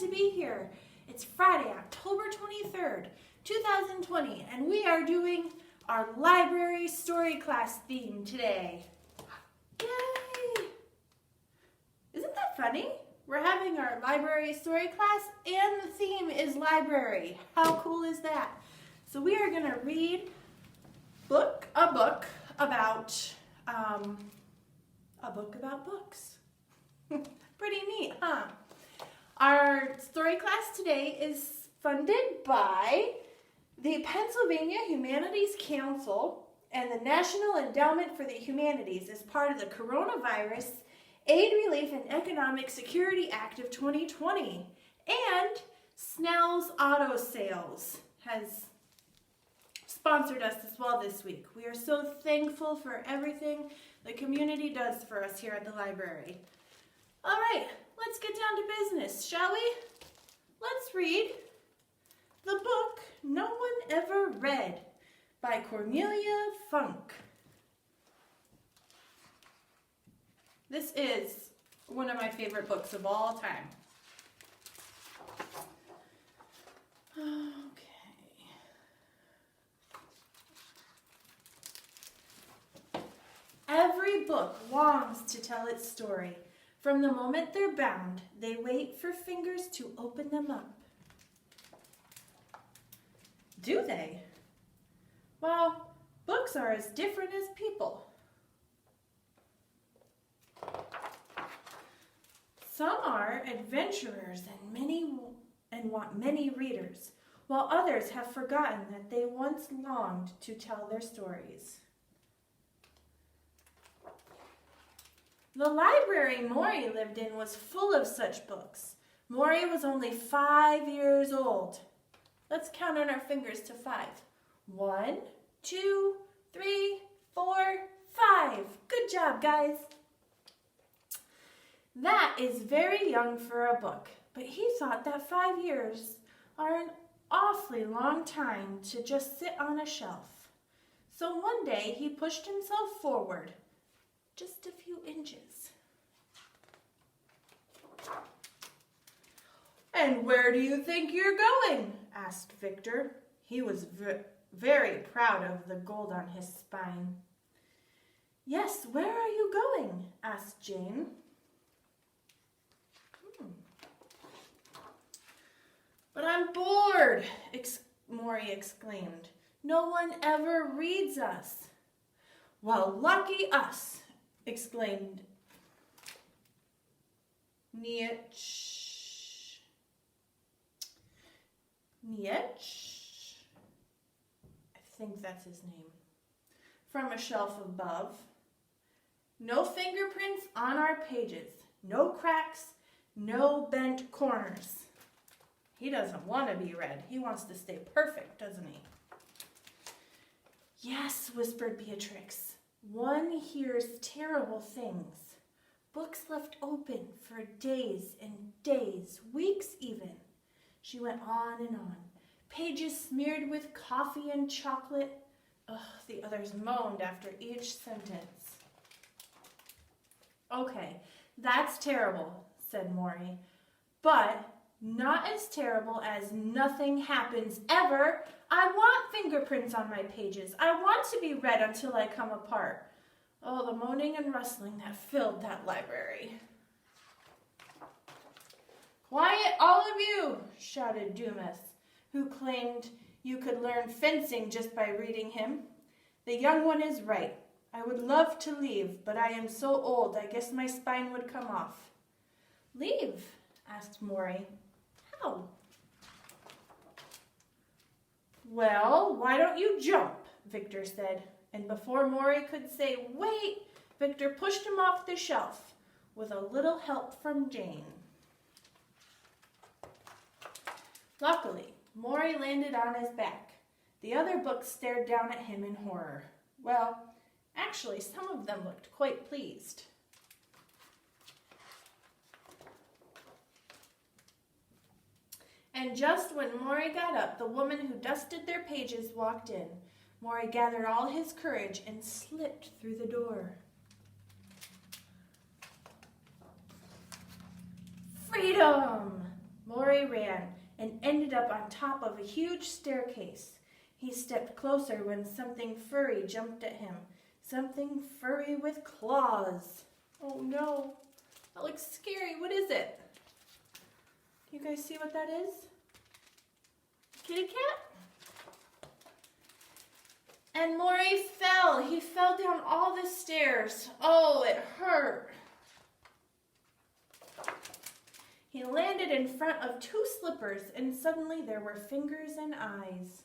to be here. It's Friday, October 23rd, 2020, and we are doing our library story class theme today. Yay! Isn't that funny? We're having our library story class and the theme is library. How cool is that? So we are going to read a book about books. Pretty neat, huh? Our story class today is funded by the Pennsylvania Humanities Council and the National Endowment for the Humanities as part of the Coronavirus Aid, Relief, and Economic Security Act of 2020. And Snell's Auto Sales has sponsored us as well this week. We are so thankful for everything the community does for us here at the library. All right, let's get down to business, shall we? Let's read the book No One Ever Read by Cornelia Funke. This is one of my favorite books of all time. Every book longs to tell its story. From the moment they're bound, they wait for fingers to open them up. Do they? Well, books are as different as people. Some are adventurers and want many readers, while others have forgotten that they once longed to tell their stories. The library Maury lived in was full of such books. Maury was only 5 years old. Let's count on our fingers to 5. 1, 2, 3, 4, 5. Good job, guys. That is very young for a book, but he thought that 5 years are an awfully long time to just sit on a shelf. So one day he pushed himself forward. Just a few inches. "And where do you think you're going?" asked Victor. He was very proud of the gold on his spine. "Yes, where are you going?" asked Jane. "But I'm bored," Maury exclaimed. "No one ever reads us." "Well, lucky us," exclaimed Nietzsche. I think that's his name. From a shelf above. "No fingerprints on our pages, no cracks, no bent corners." He doesn't want to be read. He wants to stay perfect, doesn't he? "Yes," whispered Beatrix. "One hears terrible things. Books left open for days and days, weeks even." She went on and on. "Pages smeared with coffee and chocolate." The others moaned after each sentence. "Okay, that's terrible," said Maury. "But not as terrible as nothing happens ever. I want fingerprints on my pages. I want to be read until I come apart." Oh, the moaning and rustling that filled that library. "Quiet, all of you," shouted Dumas, who claimed you could learn fencing just by reading him. "The young one is right. I would love to leave, but I am so old I guess my spine would come off." "Leave?" asked Maury. "How?" "Well, why don't you jump?" Victor said. And before Maury could say, "Wait," Victor pushed him off the shelf with a little help from Jane. Luckily, Maury landed on his back. The other books stared down at him in horror. Well, actually, some of them looked quite pleased. And just when Maury got up, the woman who dusted their pages walked in. Maury gathered all his courage and slipped through the door. "Freedom!" Maury ran and ended up on top of a huge staircase. He stepped closer when something furry jumped at him. Something furry with claws. Oh no, that looks scary. What is it? You guys see what that is? Kitty cat? And Maury fell. He fell down all the stairs. Oh, it hurt. He landed in front of 2 slippers, and suddenly there were fingers and eyes.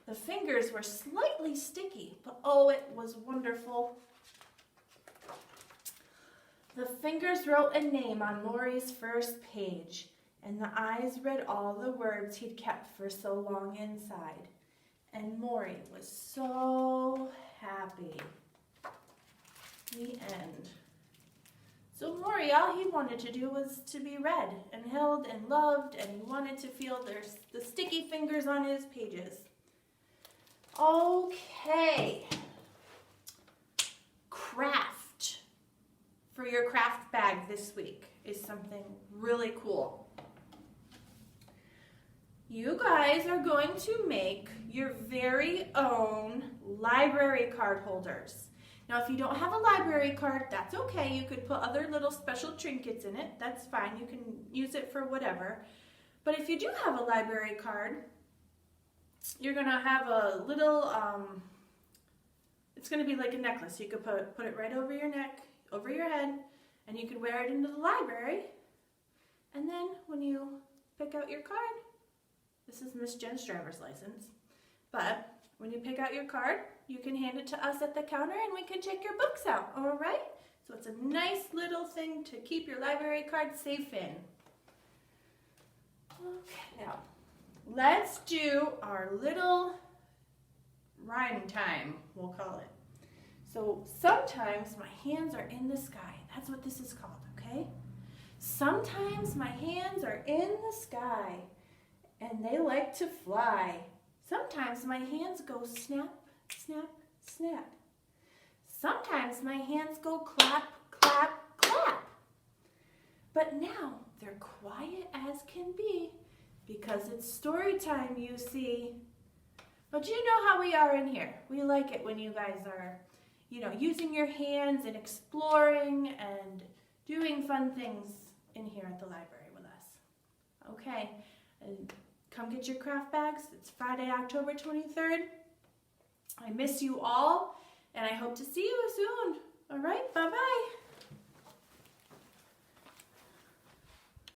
The fingers were slightly sticky, but oh, it was wonderful. The fingers wrote a name on Maury's first page, and the eyes read all the words he'd kept for so long inside. And Maury was so happy. The end. So Maury, all he wanted to do was to be read and held and loved, and he wanted to feel the sticky fingers on his pages. Okay. Craft for your craft bag this week is something really cool. You guys are going to make your very own library card holders. Now, if you don't have a library card, that's okay. You could put other little special trinkets in it. That's fine. You can use it for whatever. But if you do have a library card, you're going to have a little, it's going to be like a necklace. You could put it right over your neck, over your head, and you could wear it into the library. And then when you pick out your card, this is Miss Jenn's driver's license, but when you pick out your card, you can hand it to us at the counter and we can check your books out, all right? So it's a nice little thing to keep your library card safe in. Okay, now let's do our little rhyme time, we'll call it. So sometimes my hands are in the sky. That's what this is called, okay? Sometimes my hands are in the sky and they like to fly. Sometimes my hands go snap, snap, snap. Sometimes my hands go clap, clap, clap. But now they're quiet as can be because it's story time, you see. But you know how we are in here. We like it when you guys are, using your hands and exploring and doing fun things in here at the library with us. Okay, and come get your craft bags. It's Friday, October 23rd. I miss you all, and I hope to see you soon. All right, bye-bye.